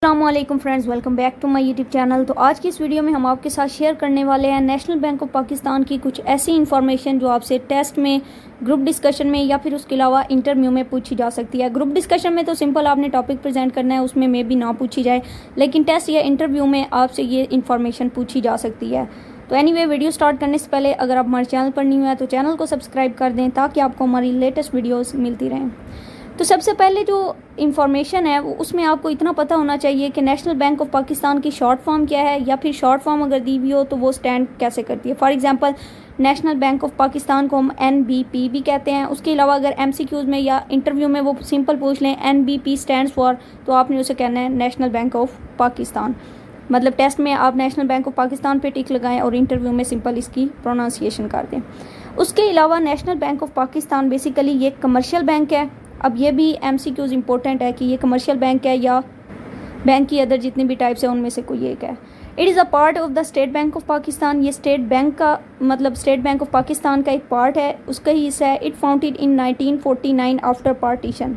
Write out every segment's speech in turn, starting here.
अस्सलामुअलैकुम friends, welcome back to my YouTube channel. तो आज की इस वीडियो में हम आपके साथ शेयर करने वाले हैं नेशनल बैंक ऑफ पाकिस्तान की कुछ ऐसी इन्फॉर्मेशन जो आपसे टेस्ट में, ग्रुप डिस्कशन में या फिर उसके अलावा इंटरव्यू में पूछी जा सकती है। ग्रुप डिस्कशन में तो सिंपल आपने टॉपिक प्रेजेंट करना है, उसमें मे भी ना पूछी जाए, लेकिन टेस्ट या इंटरव्यू में आपसे ये इन्फॉर्मेशन पूछी जा सकती है। तो एनीवे, वीडियो स्टार्ट करने से पहले अगर आप हमारे चैनल पर न्यू है तो चैनल को सब्सक्राइब कर दें ताकि आपको हमारी लेटेस्ट वीडियोज़ मिलती रहें। तो सबसे पहले जो इन्फॉर्मेशन है वो उसमें आपको इतना पता होना चाहिए कि नेशनल बैंक ऑफ पाकिस्तान की शॉर्ट फॉर्म क्या है, या फिर शॉर्ट फॉर्म अगर दी हुई हो तो वो स्टैंड कैसे करती है। For example, national bank of Pakistan को हम NBP भी कहते हैं। उसके अलावा अगर MCQs में या इंटरव्यू में वो सिंपल पूछ लें NBP स्टैंड्स फॉर, तो आपने उसे कहना है नेशनल बैंक ऑफ पाकिस्तान। मतलब टेस्ट में आप नेशनल बैंक ऑफ पाकिस्तान पे टिक लगाएं और इंटरव्यू में सिंपल इसकी प्रोनाउंसिएशन कर दें। उसके अलावा national bank of Pakistan basically ये कमर्शियल बैंक है। अब ये भी MCQs इंपॉर्टेंट है कि ये कमर्शियल बैंक है या बैंक की अदर जितनी भी टाइप्स है उनमें से कोई एक है। It is a part of the state bank of Pakistan. ये स्टेट बैंक का मतलब स्टेट बैंक ऑफ पाकिस्तान का एक पार्ट है, उसका ही हिस्सा है। It founded in 1949 after partition.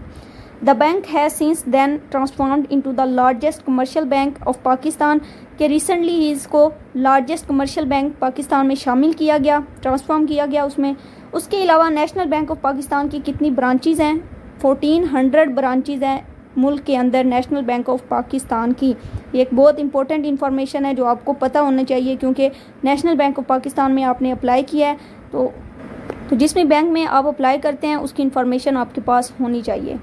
The bank has since then transformed into the largest commercial bank of Pakistan. के रिसेंटली ही इसको लार्जेस्ट कमर्शियल बैंक पाकिस्तान में शामिल किया गया, ट्रांसफॉर्म किया गया उसमें। उसके अलावा नेशनल बैंक ऑफ पाकिस्तान की कितनी ब्रांचेज़ हैं? 1400 ब्रांचेज़ हैं मुल्क के अंदर नेशनल बैंक ऑफ पाकिस्तान की। ये एक बहुत इंपॉर्टेंट इन्फॉर्मेशन है जो आपको पता होना चाहिए, क्योंकि नेशनल बैंक ऑफ पाकिस्तान में आपने अप्लाई किया है तो जिस भी बैंक में आप अप्लाई करते हैं उसकी इन्फॉर्मेशन आपके पास होनी चाहिए।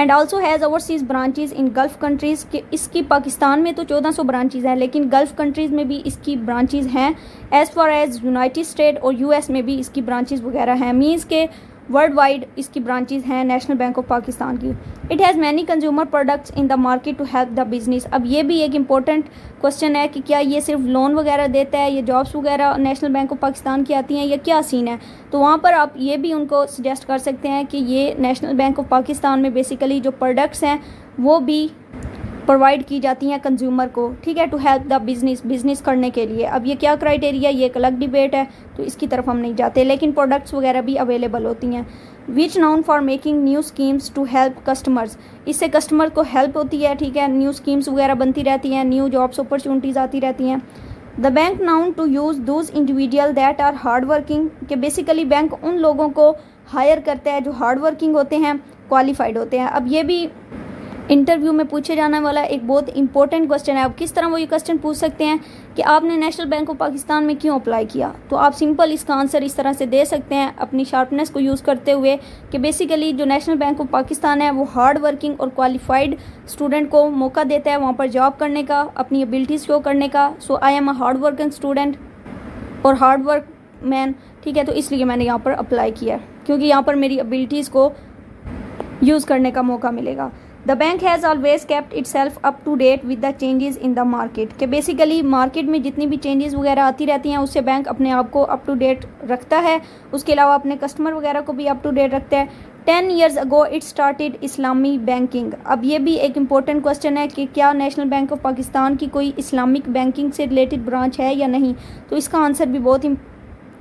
And also has overseas branches in gulf countries. के इसकी पाकिस्तान में तो 1400 ब्रांचेज़ हैं, लेकिन गल्फ़ कंट्रीज़ में भी इसकी ब्रांचेज़ हैं। As far as United state और US में भी इसकी ब्रांचेज़ वगैरह हैं। मीन्स के वर्ल्ड वाइड इसकी ब्रांचेज़ हैं नेशनल बैंक ऑफ पाकिस्तान की। It has many consumer products in the market to help the business. अब ये भी एक इंपॉर्टेंट क्वेश्चन है कि क्या ये सिर्फ लोन वगैरह देता है, ये जॉब्स वगैरह नेशनल बैंक ऑफ पाकिस्तान की आती हैं, या क्या सीन है। तो वहाँ पर आप ये भी उनको सजेस्ट कर सकते हैं कि ये नेशनल बैंक ऑफ पाकिस्तान में बेसिकली जो प्रोडक्ट्स हैं वो भी प्रोवाइड की जाती हैं कंज्यूमर को, ठीक है, टू हेल्प द बिजनेस करने के लिए। अब ये क्या क्राइटेरिया, ये एक अलग डिबेट है, तो इसकी तरफ हम नहीं जाते, लेकिन प्रोडक्ट्स वगैरह भी अवेलेबल होती हैं। Which known for making new schemes to help customers. इससे कस्टमर को हेल्प होती है, ठीक है, न्यू स्कीम्स वगैरह बनती रहती हैं, न्यू जॉब्स अपॉर्चुनिटीज़ आती रहती हैं। The bank known to use those individual that are hard working. के बेसिकली बैंक उन लोगों को हायर करता है जो हार्ड वर्किंग होते हैं, क्वालिफाइड होते हैं। अब ये भी इंटरव्यू में पूछे जाने वाला एक बहुत इंपॉर्टेंट क्वेश्चन है। अब किस तरह वो ये क्वेश्चन पूछ सकते हैं कि आपने नेशनल बैंक ऑफ पाकिस्तान में क्यों अप्लाई किया, तो आप सिंपल इसका आंसर इस तरह से दे सकते हैं अपनी शार्पनेस को यूज़ करते हुए कि बेसिकली जो नेशनल बैंक ऑफ पाकिस्तान है वो हार्ड वर्किंग और क्वालिफाइड स्टूडेंट को मौका देता है वहाँ पर जॉब करने का, अपनी एबिलिटीज़ शो करने का। So I am a hard working student और हार्ड वर्क मैन, ठीक है, तो इसलिए मैंने यहाँ पर अप्लाई किया क्योंकि यहाँ पर मेरी एबिलिटीज़ को यूज़ करने का मौका मिलेगा। The bank has always kept itself up to date with the changes in the market. के बेसिकली मार्केट में जितनी भी चेंजेस वगैरह आती रहती हैं उससे बैंक अपने आप को अप टू डेट रखता है। उसके अलावा अपने कस्टमर वगैरह को भी अप टू डेट रखता है। 10 years ago it started Islami banking. अब ये भी एक इम्पोर्टेंट क्वेश्चन है कि क्या नेशनल बैंक ऑफ पाकिस्तान की कोई इस्लामिक बैंकिंग से रिलेटेड ब्रांच है या नहीं, तो इसका आंसर भी बहुत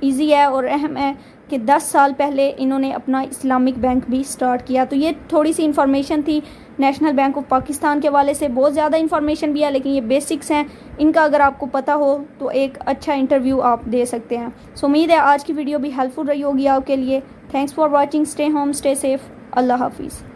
ईजी है और अहम है कि 10 साल पहले इन्होंने अपना इस्लामिक बैंक भी स्टार्ट किया। तो ये थोड़ी सी इन्फॉर्मेशन थी नेशनल बैंक ऑफ पाकिस्तान के हवाले से। बहुत ज़्यादा इन्फॉर्मेशन भी है, लेकिन ये बेसिक्स हैं, इनका अगर आपको पता हो तो एक अच्छा इंटरव्यू आप दे सकते हैं। सो उम्मीद है आज की वीडियो भी हेल्पफुल रही होगी आपके लिए। Thanks for watching. Stay home, stay safe. अल्लाह हाफिज़।